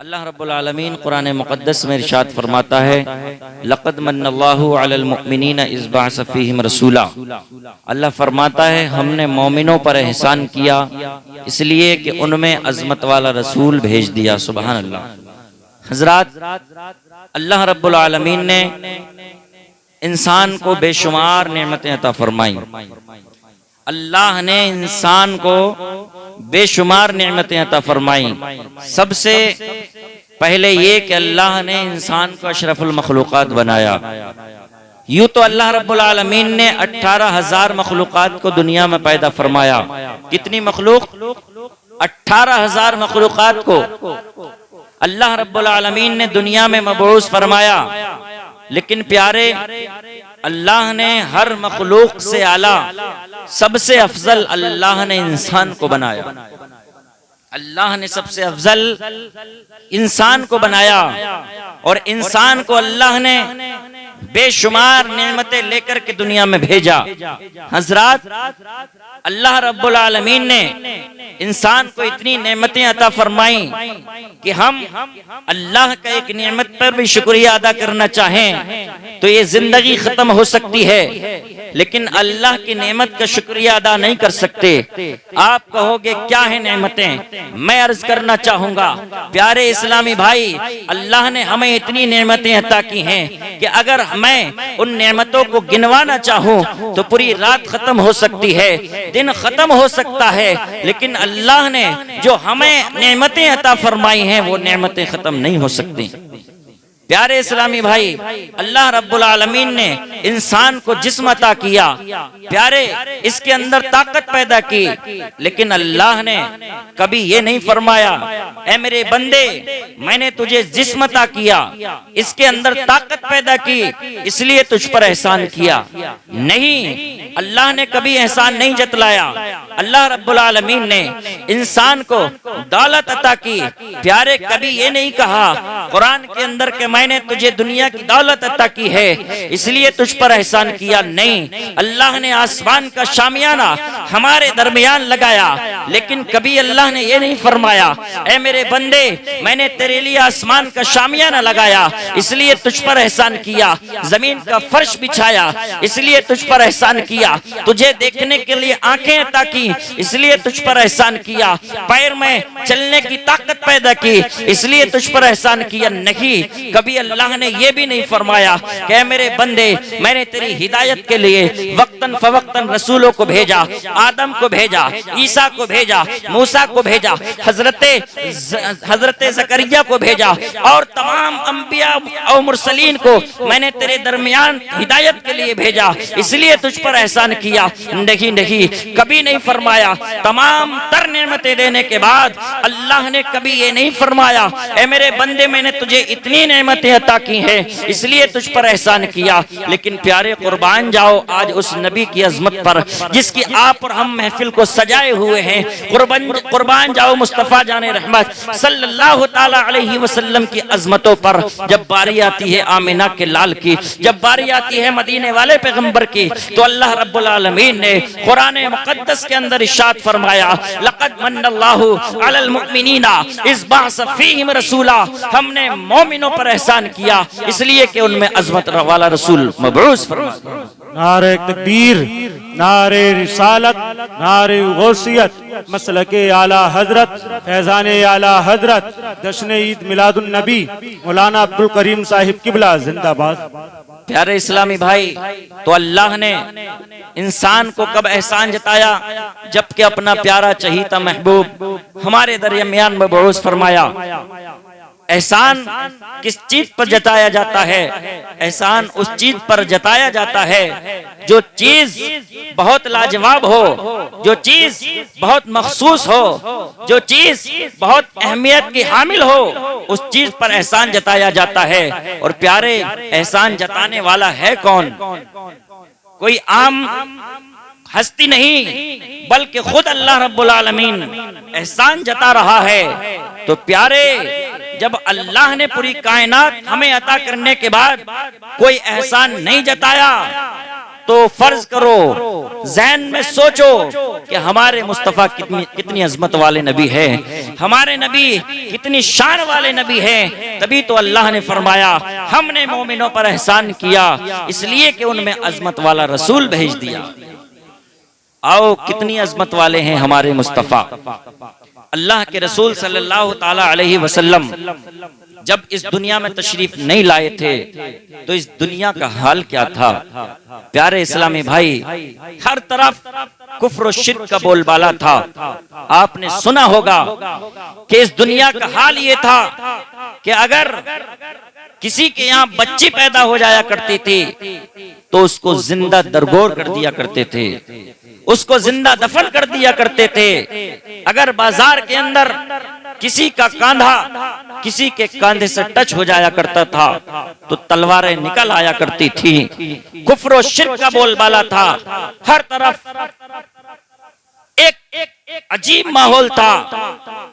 अल्लाह रब्बुल आलमीन कुरान मुक़द्दस में इरशाद फरमाता है, लक़द मन्नल्लाहु अलल मुअमिनीना इज़ बअस फ़ीहिम रसूला। अल्लाह फरमाता है हमने मोमिनों पर एहसान किया इसलिए कि उनमें अज़मत वाला रसूल भेज दिया। सुभान अल्लाह। हज़रात, अल्लाह रब्बुल आलमीन ने इंसान को बेशुमार नेमतें अता फरमाई। अल्लाह ने इंसान को बेशुमार नेमतें अता फरमाई। सबसे पहले ये कि अल्लाह ने इंसान को अशरफुल मखलूक़ात बनाया। यूं तो अल्लाह रब्बुल आलमीन ने 18,000 मखलूक़ात को दुनिया में पैदा फरमाया। कितनी मखलूक? 18,000 मखलूक़ात को अल्लाह रब्बुल आलमीन ने दुनिया में मबऊस फरमाया। लेकिन प्यारे, अल्लाह ने हर मखलूक से आला, सबसे अफजल अल्लाह ने इंसान को बनाया। अल्लाह ने सबसे अफजल इंसान को बनाया और इंसान को अल्लाह ने बेशुमार नेमतें लेकर के दुनिया में भेजा। हज़रात, अल्लाह रब्बुल आलमीन ने इंसान को इतनी नेमतें अता फरमाई कि हम अल्लाह का एक नेमत पर भी शुक्रिया अदा करना चाहें तो ये जिंदगी खत्म हो सकती है, लेकिन अल्लाह की नेमत का शुक्रिया अदा नहीं कर सकते। आप कहोगे क्या है नेमतें? मैं अर्ज करना चाहूंगा, प्यारे इस्लामी भाई, अल्लाह ने हमें इतनी नेमतें अता की हैं कि अगर मैं उन नेमतों को गिनवाना चाहूं तो पूरी रात खत्म हो सकती है, दिन खत्म हो सकता है, लेकिन अल्लाह ने जो हमें नेमतें अता फरमाई हैं वो नेमतें खत्म नहीं हो सकती। प्यारे इस्लामी भाई, अल्लाह रब्बुल आलमीन ने इंसान को जिस्म अता किया, प्यारे इसके अंदर ताकत पैदा की, लेकिन अल्लाह ने कभी ये नहीं फरमाया ऐ मेरे बंदे मैंने तुझे जिस्म अता किया, इसके अंदर ताकत पैदा की इसलिए तुझ पर एहसान किया। नहीं, अल्लाह ने कभी एहसान नहीं जतलाया। अल्लाह रब्बुल आलमीन ने इंसान को दौलत अता की, प्यारे कभी ये नहीं कहा कुरान के अंदर के मैंने तुझे दुनिया की दौलत अता की है इसलिए तुझ पर एहसान किया। नहीं, अल्लाह ने आसमान का शामियाना हमारे दरमियान लगाया, लेकिन कभी अल्लाह ने ये नहीं फरमाया ऐ मेरे बंदे मैंने तेरे लिए आसमान का शामियाना लगाया इसलिए तुझ पर एहसान किया, जमीन का फर्श बिछाया इसलिए तुझ पर एहसान किया, तुझे देखने के लिए आंखें अता की इसलिए तुझ पर एहसान किया, पैर में चलने की ताकत पैदा की इसलिए तुझ पर एहसान किया। नहीं, कभी अल्लाह ने यह भी नहीं फरमाया कि मेरे बंदे मैंने तेरी हिदायत के लिए वक्तन फवक्तन रसूलों को भेजा, आदम को भेजा, ईसा को भेजा, मूसा को भेजा, हजरत ज़करिया को भेजा और तमाम अंबिया और मुरसलीन को मैंने तेरे दरमियान हिदायत के लिए भेजा इसलिए तुझ पर एहसान किया। नहीं नहीं, कभी नहीं फरमाया। तमाम तर नेमतें देने के बाद अल्लाह ने कभी ये नहीं फरमाया ऐ मेरे बंदे मैंने तुझे इतनी नेमतें अता की हैं इसलिए तुझ पर एहसान किया। लेकिन प्यारे, कुर्बान जाओ आज उस नबी की अजमत पर जिसकी आप और हम महफिल को सजाए हुए हैं। कुर्बान जाओ मुस्तफा जाने रहमत सल्लल्लाहु ताला अलैहि वसल्लम की अजमतों पर। जब बारी आती है आमिना के लाल की, जब बारी आती है मदीने वाले पैगंबर की, तो अल्लाह रब्बुल आलमीन ने कुरान मुक़द्दस के अंदर इरशाद फरमाया, लक़द मन्नल्लाहु अलल मुअमिनीना इज़ बअस फ़ीहिम रसूला। हमने मोमिनों पर एहसान किया इसलिए कि उनमें अज़मत वाला रसूल मबऊस फरमाया। नारे तकबीर, नारे रिसालत, नारे गौसियत, मसलके आला हजरत, फैजाने आला हजरत, जश्न ईद मिलादुन नबी मौलाना अब्दुल करीम साहिब किबला जिंदाबाद। प्यारे इस्लामी भाई, तो अल्लाह ने इंसान को कब एहसान जताया? जबकि अपना प्यारा चहीता महबूब हमारे दरमियान मबऊस फरमाया। एहसान किस चीज पर जताया जाता है? एहसान उस चीज पर जताया जाता है जो चीज बहुत लाजवाब हो, जो चीज बहुत मखसूस हो, जो चीज बहुत अहमियत की हामिल हो, उस चीज पर एहसान जताया जाता है। और प्यारे, एहसान जताने वाला है कौन? कोई आम हस्ती नहीं, बल्कि खुद अल्लाह रब्बुल आलमीन एहसान जता रहा है। तो प्यारे, जब अल्लाह ने पूरी कायनात हमें अता करने के बाद कोई एहसान नहीं जताया तो फर्ज करो, ज़हन में सोचो कि हमारे मुस्तफ़ा कितनी अजमत वाले नबी है, हमारे नबी कितनी शान वाले नबी हैं। तभी तो अल्लाह ने फरमाया हमने मोमिनों पर एहसान किया इसलिए कि उनमें अजमत वाला रसूल भेज दिया। आओ कितनी अजमत वाले हैं हमारे मुस्तफ़ा। अल्लाह के रसूल सल्लल्लाहु ताला अलैहि वसल्लम जब इस दुनिया में तशरीफ नहीं लाए थे तो इस दुनिया का हाल क्या था। प्यारे इस्लामी भाई, हर तरफ कुफ्र और शिर्क का बोलबाला था। आपने सुना होगा कि इस दुनिया का हाल ये था कि अगर किसी के यहाँ बच्ची पैदा हो जाया करती थी तो उसको जिंदा दरगोर कर दिया करते थे, उसको जिंदा दफन कर दिया करते थे। अगर बाजार के अंदर किसी का कांधा किसी के कांधे से टच हो जाया करता था तो तलवारें निकल आया करती थी। कुफ्र और शिर्क का बोलबाला था। हर तरफ एक अजीब माहौल था।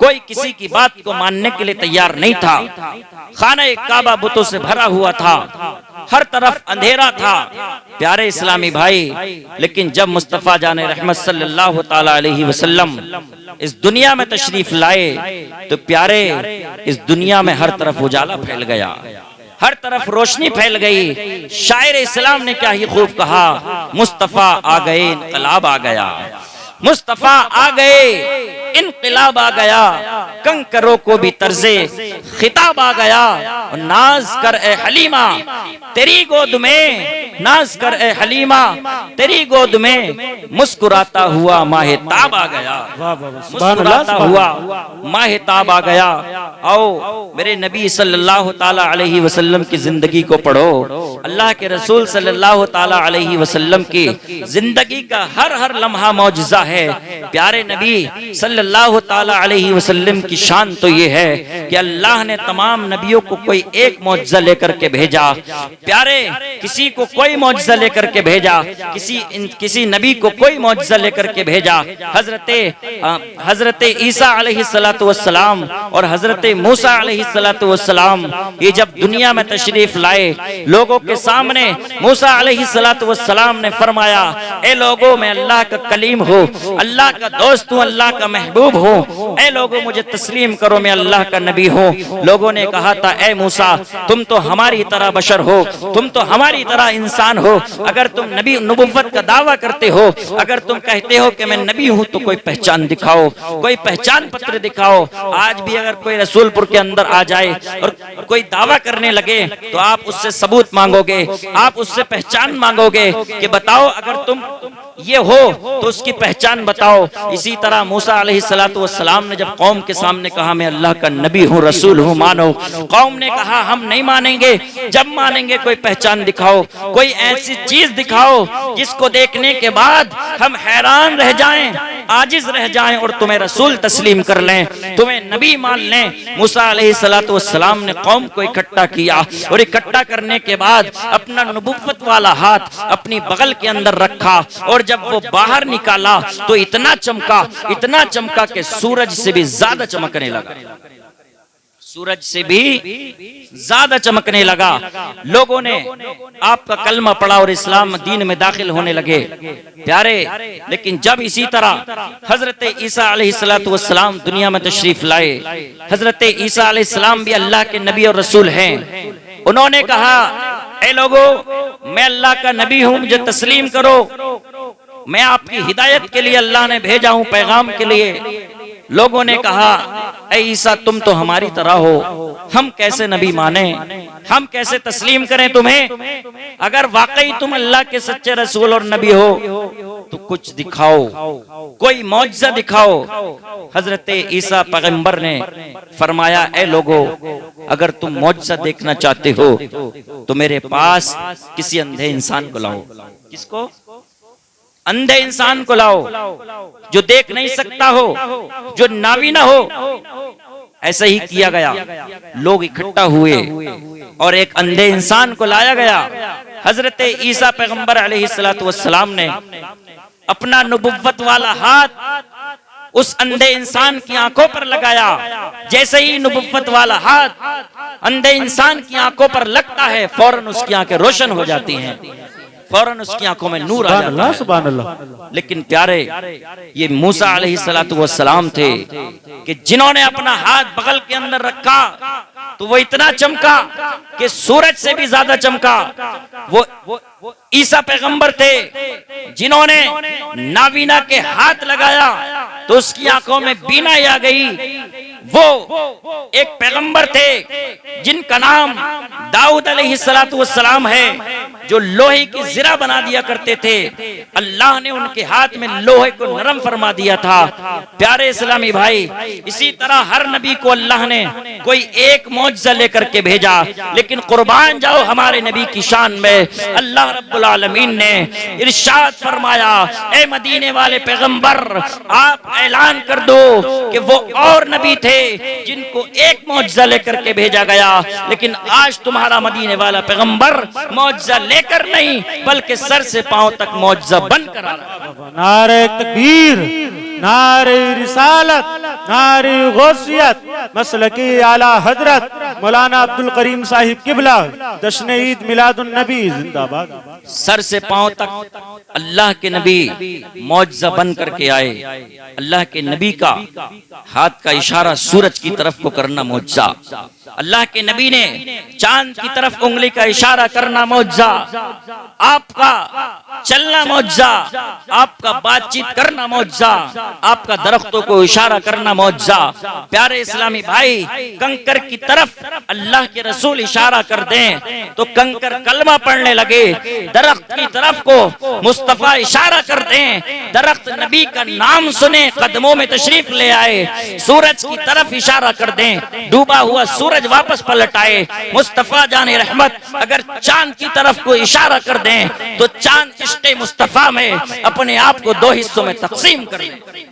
कोई किसी की बात को मानने के लिए तैयार नहीं था। खाना काबा बुतों से भरा हुआ था। हर तरफ अंधेरा था। प्यारे इस्लामी भाई, लेकिन जब मुस्तफ़ा जाने रहमत सल्लल्लाहु ताला अलैहि वसल्लम इस दुनिया में तशरीफ लाए तो प्यारे इस दुनिया में हर तरफ उजाला फैल गया, हर तरफ रोशनी फैल गई। शायर इस्लाम ने क्या ही खूब कहा, मुस्तफ़ा आ गए इनकलाब आ गया, मुस्तफ़ा आ गए इनकलाब आ गया, कंकरों को भी तर्जे खिताब आ गया। और नाज कर ए हलीमा तेरी गोद में, नाज कर ए हलीमा तेरी गोद में मुस्कुराता हुआ माहे ताब आ गया, मुस्कुराता हुआ माहे ताब आ गया। आओ मेरे नबी सल्लल्लाहु ताला अलैहि वसल्लम की जिंदगी को पढ़ो। अल्लाह के रसूल सल्लल्लाहु ताला अलैहि वसल्लम की जिंदगी का हर लम्हा मौजज़ा है। प्यारे नबी सल्लल्लाहु ताला अलैहि वसल्लम की शान तो ये है कि अल्लाह ने तमाम नबियों को कोई एक मौजज़ा लेकर के भेजा। प्यारे किसी को कोई मौजज़ा लेकर के भेजा, किसी नबी को कोई मौजज़ा लेकर के भेजा। हजरत ईसा अलैहिस्सलातु वस्सलाम और हजरत मूसा अलैहिस्सलातु वस्सलाम ये जब दुनिया में तशरीफ लाए, लोगों के सामने मूसा अलैहिस्सलातु वस्सलाम ने फरमाया, ए लोगों मैं अल्लाह का कलीम हूँ, अल्लाह का दोस्त हूँ, अल्लाह का महबूब हूँ। ए लोगों मुझे तस्लीम करो, मैं अल्लाह का नबी हूँ। लोगों ने कहा था, ए मूसा तुम तो हमारी तरह बशर हो, तुम तो हमारी तरह इंसान हो। अगर तुम नबी नबुव्वत का दावा करते हो, अगर तुम कहते हो कि मैं नबी हूँ तो कोई पहचान दिखाओ, कोई पहचान पत्र दिखाओ। आज भी अगर कोई रसूलपुर के अंदर आ जाए और कोई दावा करने लगे तो आप उससे सबूत मांगोगे, आप उससे पहचान मांगोगे कि बताओ अगर तुम ये हो तो उसकी पहचान बताओ। इसी तरह मूसा अलैहिस्सलातु वस्सलाम ने जब कौम के सामने कहा मैं अल्लाह का नबी हूँ, रसूल हूँ, मानो, कौम ने कहा हम नहीं मानेंगे, जब मानेंगे कोई पहचान दिखाओ, कोई ऐसी चीज दिखाओ जिसको देखने के बाद हम हैरान रह जाएं, आजिज रह जाएं और तुम्हें रसूल तस्लीम कर लें, तुम्हें नबी मान लें। मूसा अलैहिस्सलातु वस्सलाम ने कौम को इकट्ठा किया और इकट्ठा करने के बाद अपना नबुव्वत वाला हाथ अपनी बगल के अंदर रखा और जब वो बाहर निकाला तो इतना चमका कि सूरज से भी ज्यादा चमकने लगा, सूरज से भी ज्यादा चमकने लगा। लोगों ने आपका कलमा पढ़ा और इस्लाम दीन में दाखिल होने लगे। प्यारे, लेकिन जब इसी तरह हजरत ईसा अलैहिस्सलातु वस्सलाम दुनिया में तशरीफ लाए, हजरत ईसा अलैहिस्सलाम भी अल्लाह के नबी और रसूल हैं। उन्होंने कहा, ए लोगो मैं अल्लाह का नबी हूं, मुझे तस्लीम करो, मैं आपकी हिदायत के लिए अल्लाह ने भेजा हूं, पैगाम के लिए। लोगों ने कहा, ए ईसा तुम तो हमारी तरह हो, हम कैसे नबी माने, हम कैसे तस्लीम करें तुम्हें। अगर वाकई तुम अल्लाह के सच्चे रसूल और नबी हो तो कुछ दिखाओ, कोई मौजज़ा दिखाओ। हजरत ईसा पैगंबर ने फरमाया, ए लोगो अगर तुम मौजज़ा देखना चाहते हो तो मेरे पास किसी अंधे इंसान को लाओ। किसको? अंधे इंसान को लाओ जो देख नहीं सकता हो, जो नावीना हो। ऐसा ही किया गया, लोग इकट्ठा हुए और एक अंधे इंसान को लाया गया। हजरत ईसा पैगंबर अलैहिस्सलातु वस्सलाम ने अपना नबुव्वत वाला हाथ उस अंधे इंसान की आंखों पर लगाया। जैसे ही नबुव्वत वाला हाथ अंधे इंसान की आंखों पर लगता है, फौरन उसकी आंखें रोशन हो जाती हैं, फौरन उसकी आंखों में नूर आ जाता है। सुभान अल्लाह। लेकिन प्यारे, ये मूसा अलैहिस्सलातु वस्सलाम थे कि जिन्होंने अपना हाथ बगल के अंदर रखा तो वो इतना चमका कि सूरज से भी ज्यादा चमका। वो ईसा पैगंबर थे जिन्होंने नावीना के हाथ लगाया तो उसकी आंखों में बीनाई आ गई। वो एक पैगंबर थे जिनका नाम दाऊद अलैहिस्सलातु वस्सलाम है, जो लोहे की जिरा बना दिया करते थे। अल्लाह ने उनके हाथ में लोहे को नरम फरमा दिया था। प्यारे इस्लामी भाई, इसी तरह हर नबी को अल्लाह ने कोई एक मौजज़ा लेकर के भेजा, लेकिन कुर्बान जाओ हमारे नबी की शान में अल्लाह रब्बुल आलमीन ने इरशाद फरमाया, ए मदीने वाले पैगंबर, आप ऐलान कर दो कि वो और नबी थे जिनको एक मौजज़ा लेकर के भेजा गया, लेकिन आज तुम्हारा मदीने वाला पैगंबर मौजज़ा लेकर नहीं बल्कि सर से पांव तक मौजज़ा बनकर आ रहा है। नारे तकबीर, नारे रिसालत, नारे गौसियत, मसलकी आला हजरत मौलाना अब्दुल करीम साहिब किबला, जश्न ईद मिलादुन नबी जिंदाबाद। सर से पांव तक अल्लाह के नबी मौजज़ा बन करके आए। अल्लाह के नबी का हाथ का इशारा सूरज की तरफ को करना मौजज़ा, अल्लाह के नबी ने चांद की तरफ उंगली का इशारा करना मौजज़ा, आपका चलना मौजज़ा, आपका बातचीत करना मौजज़ा, आपका दरख्तों को इशारा करना मौजज़ा। प्यारे इस्लामी भाई, कंकर की तरफ अल्लाह के रसूल इशारा कर दें तो कंकर कलमा पढ़ने लगे। दरख्त की तरफ को मुस्तफा इशारा कर दें, दरख्त नबी का नाम सुने कदमों में तशरीफ ले आए। सूरज की तरफ इशारा कर दें, डूबा हुआ सूरज वापस पलट आए। मुस्तफा जाने रहमत अगर चांद की तरफ को इशारा कर दें तो चांद इश्क़े मुस्तफा में अपने आप को दो हिस्सों में तकसीम कर दे।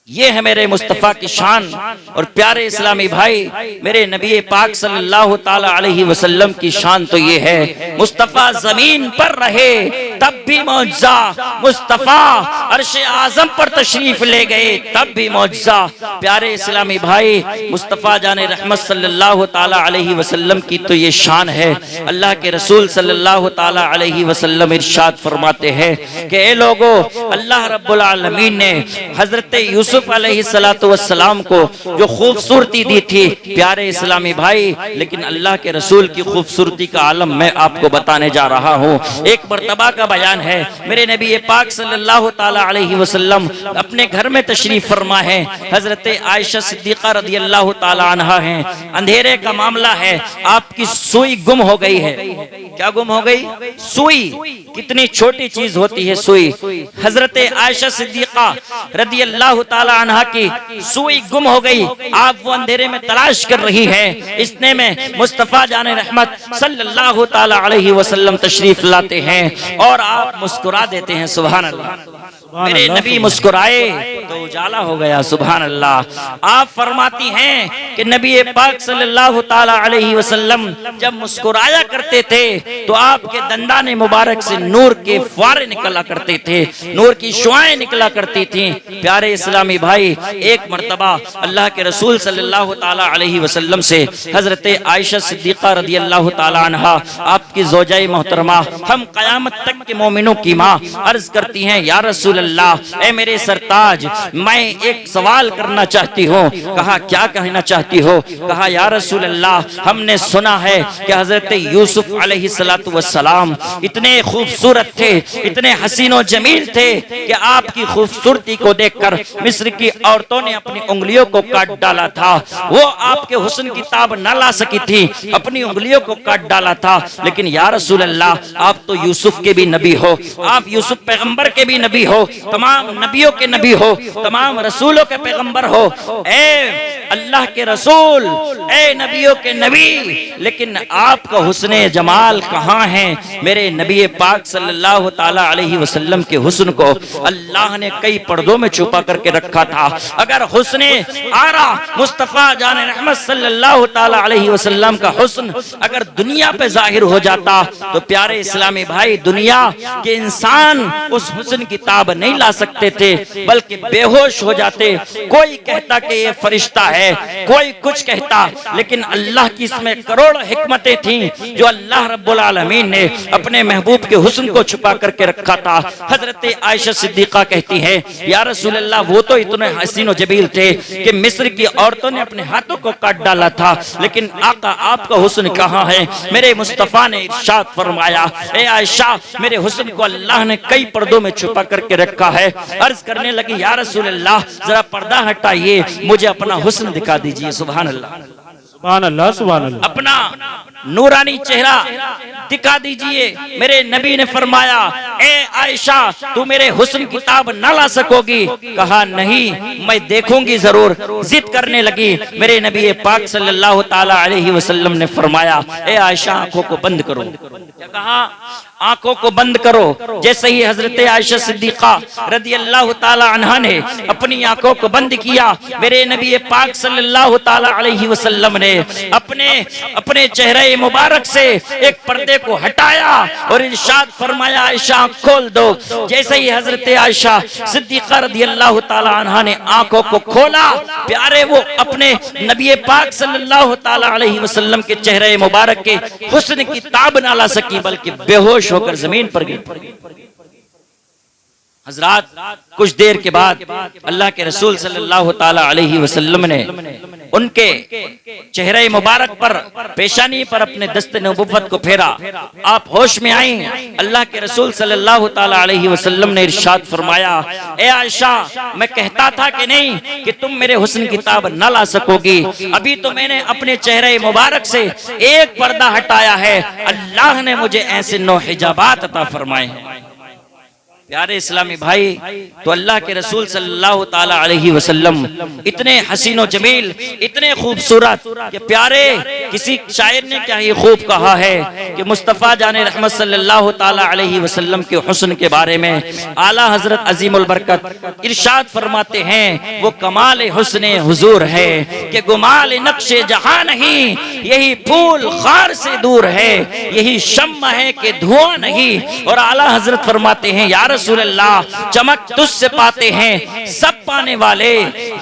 ये है मेरे मुस्तफ़ा की शान। और प्यारे इस्लामी भाई, मेरे नबी पाक सल्लल्लाहु ताला अलैहि वसल्लम की शान तो ये है, मुस्तफ़ा जमीन पर रहे तब भी मौजज़ा, मुस्तफ़ा अर्श आज़म पर तशरीफ ले गए तब भी मौजज़ा। प्यारे इस्लामी भाई, मुस्तफ़ा जाने रहमत सल्लल्लाहु ताला अलैहि वसल्लम की तो ये शान है। अल्लाह के रसूल सल्लल्लाहु ताला अलैहि वसल्लम इरशाद फरमाते हैं कि ए लोगो, अल्लाह रब्बुल आलमीन ने हजरत यूसुफ अलैहिस्सलातु वस्सलाम को जो खूबसूरती दी थी, प्यारे इस्लामी भाई, लेकिन अल्लाह के रसूल की खूबसूरती का आलम मैं आपको बताने जा रहा हूँ। एक मर्तबा का बयान है, मेरे नबी पाक सल्लल्लाहु ताला अलैहि वसल्लम अपने घर में तशरीफ फरमा है। हजरत आयशा सिद्दीक़ा रज़ियल्लाहु ताला अन्हा हैं। अंधेरे का मामला है, आपकी सुई गुम हो गई है। क्या गुम हो गई? सुई। कितनी छोटी चीज होती है सुई। हजरत आयशा सिद्दीक़ा रज़ियल्लाहु ताला अन्हा की सुई गुम हो गई। आप वो अंधेरे में तलाश कर रही है। इतने में मुस्तफा जाने रहमत सल्लल्लाहु ताला अलैहि वसल्लम तशरीफ लाते हैं और आप मुस्कुरा देते हैं। सुभान अल्लाह। मेरे नबी मुस्कुराए तो उजाला हो गया। सुभान अल्लाह। आप फरमाती हैं कि नबी पाक सल्लल्लाहु ताला अलैहि वसल्लम जब मुस्कुराया करते थे तो आपके दंदाने मुबारक से नूर के फुआरे निकला करते थे, नूर की शुआएं निकला करती थी। प्यारे इस्लामी भाई, एक मर्तबा अल्लाह के रसूल सल्लल्लाहु ताला अलैहि वसल्लम से हजरत आयशा सिद्दीक़ा रज़ियल्लाहु ताला अन्हा, आपकी ज़ौजाए मोहतरमा, हम क़यामत तक के मोमिनों की माँ, अर्ज करती हैं, या रसूल अल्लाह, ए मेरे सरताज, मैं एक सवाल करना चाहती हूँ। कहा, क्या कहना चाहती हो? कहा, या रसूल अल्लाह, हमने सुना है कि हजरत यूसुफ अलैहिस्सलातु वस्सलाम इतने खूबसूरत थे, इतने हसीनो जमील थे कि आपकी खूबसूरती को देखकर मिस्र की औरतों ने अपनी उंगलियों को काट डाला था। वो आपके हुस्न की ताब न ला सकी थी, अपनी उंगलियों को काट डाला था। लेकिन या रसूल अल्लाह, आप तो यूसुफ के भी नबी हो, आप यूसुफ पैगंबर के भी नबी हो, तमाम नबियों के नबी हो, तमाम रसूलों के पैगंबर हो। ए अल्लाह के रसूल, ए नबियों के नबी, लेकिन आपका हुस्ने जमाल कहाँ है? मेरे नबी पाक सल्लल्लाहु ताला अलैहि वसल्लम के हुस्न को अल्लाह ने कई पर्दों में छुपा करके रखा था। अगर हुस्ने आरा मुस्तफा जाने रहमत सल्लल्लाहु ताला अलैहि वसल्लम का हुस्न अगर दुनिया पे जाहिर हो जाता तो प्यारे इस्लामी भाई, दुनिया के इंसान उस हुस्न की ताब नहीं ला सकते थे, बल्कि बेहोश हो जाते। कोई कहता कि ये फरिश्ता है, कोई कुछ कहता, लेकिन अल्लाह की इसमें करोड़ हिकमतें थीं जो अल्लाह रब्बुल आलमीन ने अपने महबूब के हुस्न को छुपा करके रखा था। हजरत आयशा सिद्दीका कहती है, या रसूल अल्लाह, वो तो इतने हसीन और जमील थे कि मिस्र की औरतों ने अपने हाथों को काट डाला था, लेकिन आका आपका हुस्न कहाँ है? मेरे मुस्तफा ने इरशाद फरमाया, ए आयशा, मेरे हुस्न को अल्लाह ने कई पर्दों में छुपा करके रखा है। अर्ज करने लगी, या रसूल अल्लाह, जरा पर्दा हटाइए, मुझे अपना हुस्न दिखा दीजिए। सुभान अल्लाह, सुभान अल्लाह, सुभान अल्लाह। अपना नूरानी चेहरा दिखा दीजिए। मेरे नबी ने फरमाया, ए आयशा, तू मेरे हुस्न की ताब न ला सकोगी? कहा नहीं, मैं देखूंगी जरूर। जिद करने लगी। मेरे नबी पाक सल्लल्लाहु ताला अलैहि वसल्लम ने फरमाया, ए आयशा, आंखों को बंद करो। क्या कहा? आंखों को बंद करो। जैसे ही हजरत आयशा सिद्दीका रदी अल्लाह ताला अन्हा ने अपनी आंखों को बंद किया, मेरे नबी पाक सल्लल्लाहु ताला अलैहि वसल्लम ने अपने चेहरे मुबारक से एक पर्दे को हटाया और इरशाद फरमाया, आयशा खोल दो। जैसे ही हजरत आयशा सिद्दीका रदी अल्लाह ताला अन्हा ने आंखों को खोला, प्यारे वो अपने नबी पाक सल्लल्लाहु ताला अलैहि वसल्लम के चेहरे मुबारक के हुस्न की ताब ना ला सकी, बल्कि बेहोश होकर जमीन पर गिर। हजरात, कुछ देर के बाद अल्लाह के रसूल सल्लल्लाहु ताला अलैहि वसल्लम ने उनके चेहरे मुबारक पर, पेशानी पर अपने दस्ते नबुव्वत को फेरा। आप होश में आई। अल्लाह के रसूल सल्लल्लाहु ताला अलैहि वसल्लम ने इरशाद फरमाया, ए आयशा, मैं कहता था कि नहीं कि तुम मेरे हुस्न की ताब न ला सकोगी। अभी तो मैंने अपने चेहरे मुबारक से एक पर्दा हटाया है, अल्लाह ने मुझे ऐसे 9 हिजाबात अता फरमाए हैं। प्यारे इस्लामी भाई, तो अल्लाह के रसूल सल्लल्लाहु ताला अलैहि वसल्लम इतने हसीनो जमील, इतने खूबसूरत कि प्यारे, किसी शायर ने क्या ही खूब कहा है कि मुस्तफ़ा जाने रहमत सल्लल्लाहु ताला अलैहि वसल्लम के हुस्न के बारे में आला हजरत अजीमुल बरकत इरशाद फरमाते हैं, वो कमाल हुस्ने हुजूर है कि गुमाल नक्शे जहां नहीं, यही फूल खार से दूर है, यही शम्मा है कि धुआं नहीं। और आला हजरत फरमाते हैं, या रसूल अल्लाह, चमक तुझसे पाते हैं सब पाने वाले।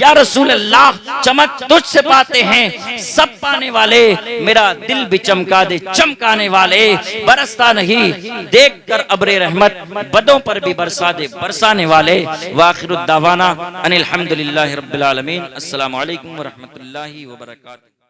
या रसूल अल्लाह, चमक तुझसे पाते हैं सब पाने वाले, मेरा दिल भी चमका दे चमकाने वाले। बरसता नहीं देखकर अब्रे रहमत, बदों पर भी बरसा दे बरसाने वाले। वाखिरुद दावाना अनिल हम्दुलिल्लाहि रब्बिल आलमीन। अस्सलामु अलैकुम व रहमतुल्लाहि व बरकातुहू।